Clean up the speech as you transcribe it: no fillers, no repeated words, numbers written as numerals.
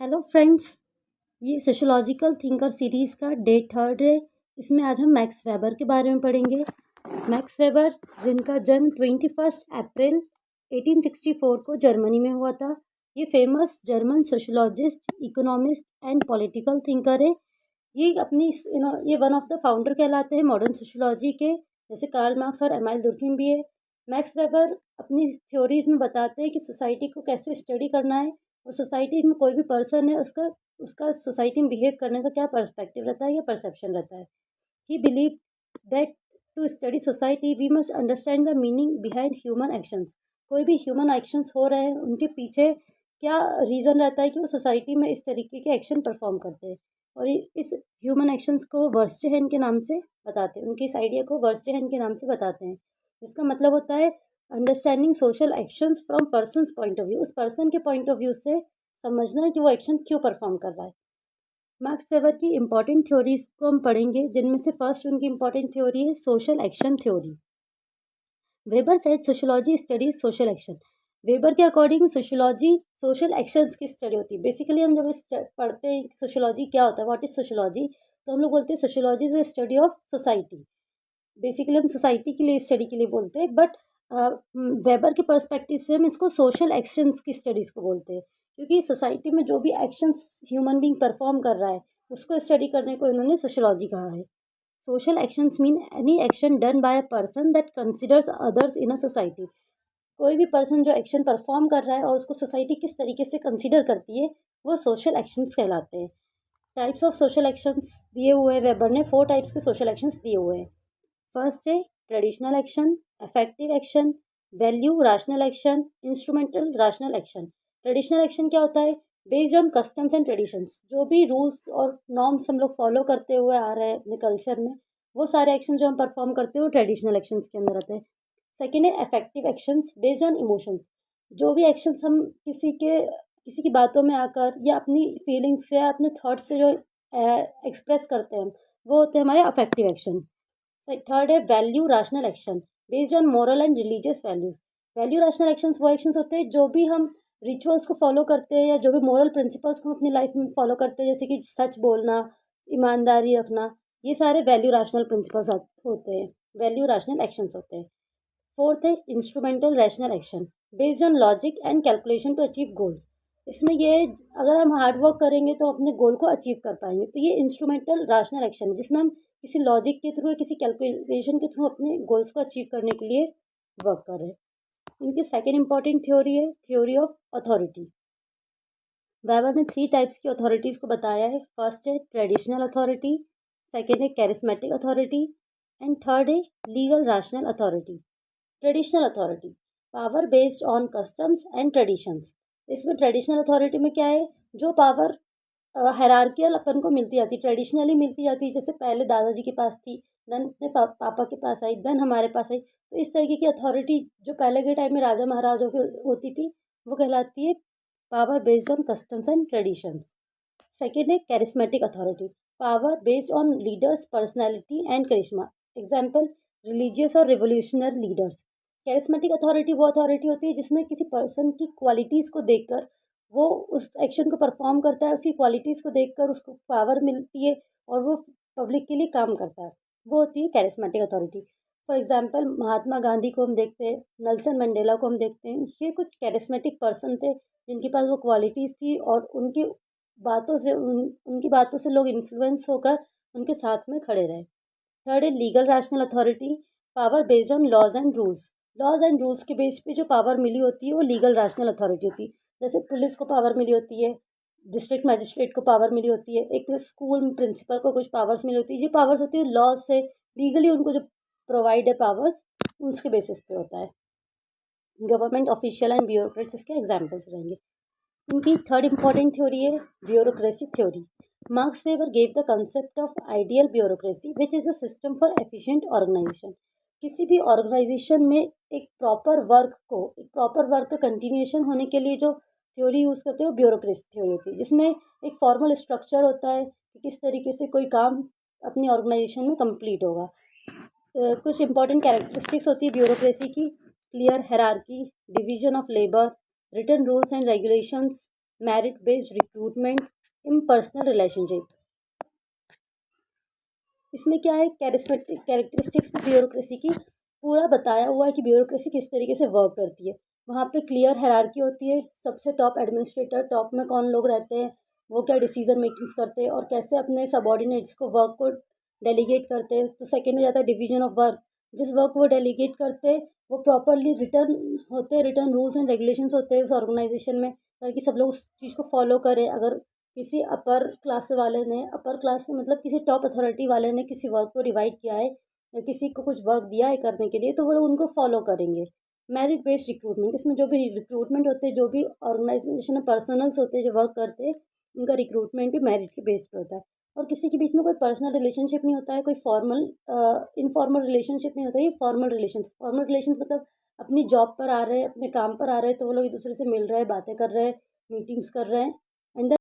Hello friends, ये sociological thinker series का day third है। इसमें आज हम मैक्स वेबर के बारे में पढ़ेंगे। मैक्स वेबर, जिनका जन्म 21 अप्रैल 1864 को जर्मनी में हुआ था। ये famous German sociologist, economist and political thinker है। ये अपनी ये वन ऑफ द फाउंडर कहलाते हैं मॉडर्न सोशोलॉजी के, जैसे कार्ल मार्क्स और एमाइल दुर्खिम भी है। मैक्स वेबर अपनी थ्योरीज में बताते हैं कि सोसाइटी को कैसे स्टडी करना है और सोसाइटी में कोई भी पर्सन है उसका उसका सोसाइटी में बिहेव करने का क्या पर्सपेक्टिव रहता है या परसेप्शन रहता है। He believe that to study society we must understand the meaning behind human actions. कोई भी ह्यूमन एक्शंस हो रहे हैं, उनके पीछे क्या रीज़न रहता है कि वो सोसाइटी में इस तरीके के एक्शन परफॉर्म करते हैं। और इस ह्यूमन एक्शंस को वर्स्टेहेन के नाम से बताते हैं, उनकी इस आइडिया को वर्स्टेहेन के नाम से बताते हैं, जिसका मतलब होता है understanding social actions from persons point of view. उस पर्सन के पॉइंट ऑफ व्यू से समझना है कि वो एक्शन क्यों परफॉर्म कर रहा है। मैक्स वेबर की इंपॉर्टेंट थ्योरीज को हम पढ़ेंगे, जिनमें से फर्स्ट उनकी इंपॉर्टेंट थ्योरी है social action theory. Weber said sociology studies social action. Weber के अकॉर्डिंग सोशियोलॉजी सोशल एक्शंस की स्टडी होती है। बेसिकली हम जब पढ़ते हैं सोशियोलॉजी क्या होता है, व्हाट इज सोशियोलॉजी, तो हम लोग बोलते हैं sociology is the study of society. Basically हम सोसाइटी के लिए स्टडी के लिए बोलते हैं, बट वेबर के पर्सपेक्टिव से हम इसको सोशल एक्शंस की स्टडीज को बोलते हैं, क्योंकि सोसाइटी में जो भी एक्शंस ह्यूमन बीइंग परफॉर्म कर रहा है उसको स्टडी करने को इन्होंने सोशियोलॉजी कहा है। Social actions mean any action done by a person that considers others in a society. कोई भी पर्सन जो एक्शन परफॉर्म कर रहा है और उसको सोसाइटी किस तरीके से कंसिडर करती है, वो सोशल एक्शंस कहलाते हैं। टाइप्स ऑफ सोशल एक्शंस दिए हुए हैं, वेबर ने 4 टाइप्स के सोशल एक्शंस दिए हुए हैं। फर्स्ट है traditional action, effective action, value rational action, instrumental rational action. Traditional action क्या होता है? Based on customs and traditions. जो भी रूल्स और नॉर्म्स हम लोग फॉलो करते हुए आ रहे हैं अपने कल्चर में, वो सारे एक्शन जो हम परफॉर्म करते हैं वो ट्रेडिशनल एक्शंस के अंदर आते हैं। सेकेंड है effective actions based on emotions. जो भी एक्शंस हम किसी की बातों में आकर या अपनी फीलिंग्स से या अपने थॉट्स से जो एक्सप्रेस करते हैं, वो होते हैं हमारे अफेक्टिव एक्शन। थर्ड है value rational action based on moral and religious values. Value rational actions वो एक्शंस होते हैं जो भी हम रिचुअल्स को फॉलो करते हैं या जो भी मोरल प्रिंसिपल्स को हम अपनी लाइफ में फॉलो करते हैं, जैसे कि सच बोलना, ईमानदारी रखना, ये सारे वैल्यू रैशनल प्रिंसिपल्स होते हैं, वैल्यू रैशनल एक्शंस होते हैं। फोर्थ है instrumental rational action based on logic and calculation to achieve goals. इसमें ये अगर हम हार्ड वर्क करेंगे तो अपने गोल को अचीव कर पाएंगे, तो ये इंस्ट्रूमेंटल रैशनल एक्शन है जिसमें हम किसी लॉजिक के थ्रू या किसी कैलकुलेशन के थ्रू अपने गोल्स को अचीव करने के लिए वर्क कर रहे हैं। इनकी सेकेंड इंपॉर्टेंट थ्योरी है थ्योरी ऑफ अथॉरिटी। वेबर ने 3 टाइप्स की अथॉरिटीज़ को बताया है। फर्स्ट है ट्रेडिशनल अथॉरिटी, सेकेंड है कैरिस्मेटिक अथॉरिटी एंड थर्ड है legal rational authority. Traditional authority, power based on customs and traditions. इसमें ट्रेडिशनल अथॉरिटी में क्या है, जो पावर हायरार्कियल अपन को मिलती जाती, ट्रेडिशनली मिलती जाती, जैसे पहले दादाजी के पास थी, देन अपने पापा के पास आई, देन हमारे पास आई। तो इस तरीके की अथॉरिटी जो पहले के टाइम में राजा महाराजाओं की होती थी, वो कहलाती है power based on customs and traditions. Second है charismatic authority, power based on leaders personality and charisma. Example religious और रिवोल्यूशनरी लीडर्स। कैरिस्मेटिक अथॉरिटी वो अथॉरिटी होती है जिसमें किसी पर्सन की क्वालिटीज़ को देखकर वो उस एक्शन को परफॉर्म करता है, उसकी क्वालिटीज़ को देखकर उसको पावर मिलती है और वो पब्लिक के लिए काम करता है, वो होती है charismatic authority. For example Mahatma Gandhi को हम देखते हैं, नेल्सन मंडेला को हम देखते हैं, ये कुछ कैरिस्मेटिक पर्सन थे जिनके पास वो क्वालिटीज़ थी और उनकी बातों से लोग इन्फ्लुएंस होकर उनके साथ में खड़े रहे। थर्ड है legal rational authority, power based on laws and rules. Laws and rules के बेस पे जो पावर मिली होती है वो लीगल रैशनल अथॉरिटी होती है। जैसे पुलिस को पावर मिली होती है, डिस्ट्रिक्ट मजिस्ट्रेट को पावर मिली होती है, एक स्कूल प्रिंसिपल को कुछ पावर्स मिली होती है। ये पावर्स होती है लॉज से, लीगली उनको जो प्रोवाइड है पावर्स, उसके बेसिस पे होता है। गवर्नमेंट ऑफिशियल एंड ब्यूरोक्रेट्स इसके एग्जाम्पल्स रहेंगे। इनकी थर्ड इंपॉर्टेंट थ्योरी है bureaucracy theory. Max Weber gave the concept of ideal bureaucracy which is a system for efficient organisation. किसी भी ऑर्गेनाइजेशन में एक प्रॉपर वर्क का कंटिन्यूएशन होने के लिए जो थ्योरी यूज़ करते हैं वो ब्यूरोक्रेसी थ्योरी होती है, जिसमें एक फॉर्मल स्ट्रक्चर होता है कि किस तरीके से कोई काम अपनी ऑर्गेनाइजेशन में कंप्लीट होगा। कुछ इंपॉर्टेंट कैरेक्टरिस्टिक्स होती है ब्यूरोक्रेसी की: clear hierarchy, division of labour, written rules and regulations, merit based recruitment, impersonal relationship। इसमें क्या है, कैरेक्टरिस्टिक्स ब्यूरोक्रेसी की पूरा बताया हुआ है कि ब्यूरोक्रेसी किस तरीके से वर्क करती है। वहाँ पे क्लियर हायरार्की होती है, सबसे टॉप एडमिनिस्ट्रेटर, टॉप में कौन लोग रहते हैं, वो क्या डिसीजन मेकिंग्स करते हैं और कैसे अपने सबॉर्डिनेट्स को वर्क को डेलीगेट करते हैं। तो सेकेंड हो जाता है डिवीजन ऑफ वर्क, जिस वर्क को वो डेलीगेट करते हैं वो प्रॉपरली रिटर्न होते हैं, रिटर्न रूल्स एंड रेगुलेशंस होते हैं उस ऑर्गेनाइजेशन में, ताकि सब लोग उस चीज़ को फॉलो करें। अगर किसी अपर क्लास वाले ने, अपर क्लास मतलब किसी टॉप अथॉरिटी वाले ने किसी वर्क को डिवाइड किया है या किसी को कुछ वर्क दिया है करने के लिए, तो वो लोग उनको फॉलो करेंगे। मेरिट बेस्ड रिक्रूटमेंट, इसमें जो भी रिक्रूटमेंट होते हैं, जो भी ऑर्गेनाइजेशन में पर्सनल्स होते हैं जो वर्क करते हैं, उनका रिक्रूटमेंट भी मेरिट के बेस पे होता है। और किसी के बीच में कोई पर्सनल रिलेशनशिप नहीं होता है, कोई फॉर्मल इनफॉर्मल रिलेशनशिप नहीं होता है, ये फॉर्मल रिलेशन मतलब अपनी जॉब पर आ रहे हैं, अपने काम पर आ रहे हैं, तो वो लोग एक दूसरे से मिल रहे हैं, बातें कर रहे हैं, मीटिंग्स कर रहे हैं, एंड